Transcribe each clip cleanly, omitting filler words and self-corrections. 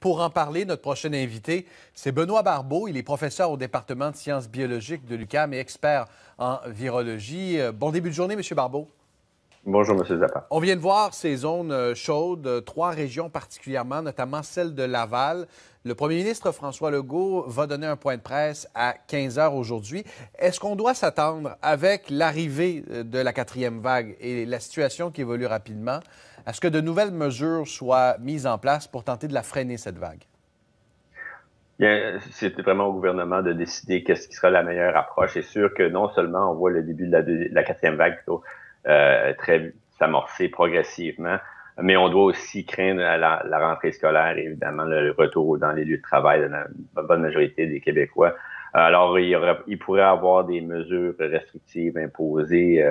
Pour en parler, notre prochain invité, c'est Benoît Barbeau. Il est professeur au département de sciences biologiques de l'UQAM et expert en virologie. Bon début de journée, M. Barbeau. Bonjour, M. Zappa. On vient de voir ces zones chaudes, 3 régions particulièrement, notamment celle de Laval. Le premier ministre François Legault va donner un point de presse à 15 heures aujourd'hui. Est-ce qu'on doit s'attendre, avec l'arrivée de la 4e vague et la situation qui évolue rapidement, à ce que de nouvelles mesures soient mises en place pour tenter de la freiner, cette vague? C'est vraiment au gouvernement de décider qu'est-ce qui sera la meilleure approche. C'est sûr que non seulement on voit le début de la 4e vague plutôt s'amorcer progressivement, mais on doit aussi craindre la rentrée scolaire et évidemment le retour dans les lieux de travail de la bonne majorité des Québécois. Alors, il pourrait y avoir des mesures restrictives imposées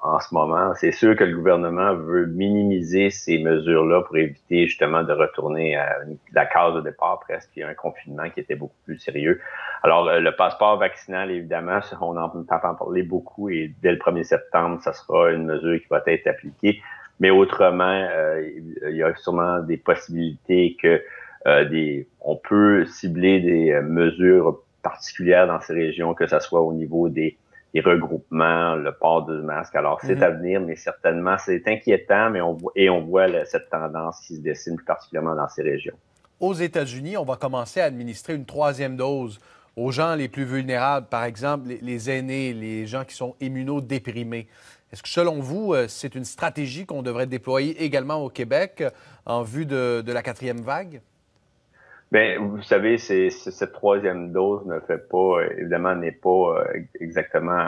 en ce moment. C'est sûr que le gouvernement veut minimiser ces mesures-là pour éviter justement de retourner à la case de départ presque, il y a un confinement qui était beaucoup plus sérieux. Alors, le passeport vaccinal, évidemment, on en entend parler beaucoup et dès le 1er septembre, ça sera une mesure qui va être appliquée. Mais autrement, il y a sûrement des possibilités que on peut cibler des mesures particulières dans ces régions, que ce soit au niveau des regroupements, le port du masque. Alors, c'est à venir, mais certainement, c'est inquiétant, mais on voit cette tendance qui se dessine plus particulièrement dans ces régions. Aux États-Unis, on va commencer à administrer une 3e dose aux gens les plus vulnérables, par exemple les aînés, les gens qui sont immunodéprimés. Est-ce que, selon vous, c'est une stratégie qu'on devrait déployer également au Québec en vue de la 4e vague? Bien, vous savez, cette 3e dose évidemment, n'est pas exactement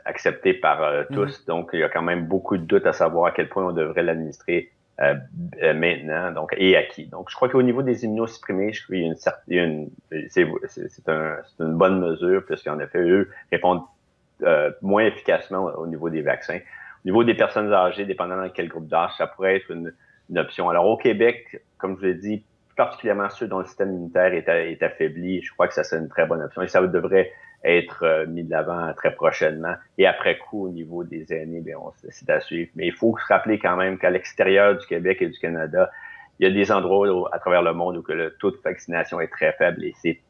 acceptée par tous. Donc, il y a quand même beaucoup de doutes à savoir à quel point on devrait l'administrer maintenant, donc, et à qui. Donc, je crois qu'au niveau des immunosupprimés, c'est une bonne mesure, puisqu'en effet, eux répondent moins efficacement au niveau des vaccins. Au niveau des personnes âgées, dépendamment de quel groupe d'âge, ça pourrait être une option. Alors, au Québec, comme je l'ai dit, particulièrement ceux dont le système immunitaire est affaibli, je crois que ça c'est une très bonne option et ça devrait être mis de l'avant très prochainement. Et après coup, au niveau des aînés, bien, c'est à suivre. Mais il faut se rappeler quand même qu'à l'extérieur du Québec et du Canada, il y a des endroits à travers le monde où que le taux de vaccination est très faible et c'est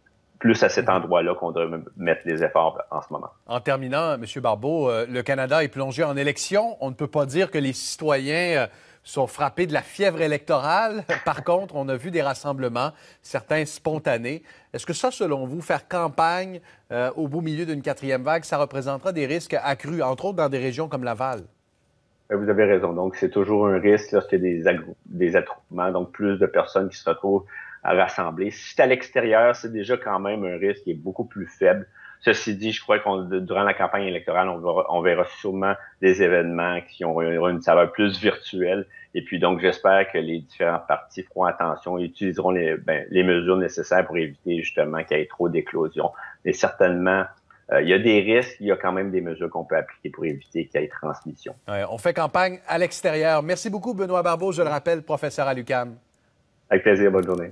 plus à cet endroit-là qu'on doit mettre les efforts en ce moment. En terminant, M. Barbeau, le Canada est plongé en élection. On ne peut pas dire que les citoyens sont frappés de la fièvre électorale. Par contre, on a vu des rassemblements, certains spontanés. Est-ce que ça, selon vous, faire campagne au beau milieu d'une 4e vague, ça représentera des risques accrus, entre autres dans des régions comme Laval? Vous avez raison. Donc, c'est toujours un risque lorsqu'il y a des attroupements, donc plus de personnes qui se retrouvent à rassembler. Si c'est à l'extérieur, c'est déjà quand même un risque qui est beaucoup plus faible. Ceci dit, je crois que durant la campagne électorale, on verra sûrement des événements qui auront une saveur plus virtuelle. Et puis donc, j'espère que les différents partis feront attention et utiliseront les mesures nécessaires pour éviter justement qu'il y ait trop d'éclosions. Mais certainement, il y a des risques, il y a quand même des mesures qu'on peut appliquer pour éviter qu'il y ait transmission. Ouais, on fait campagne à l'extérieur. Merci beaucoup, Benoît Barbeau, je le rappelle, professeur à l'UQAM. Avec plaisir, bonne journée.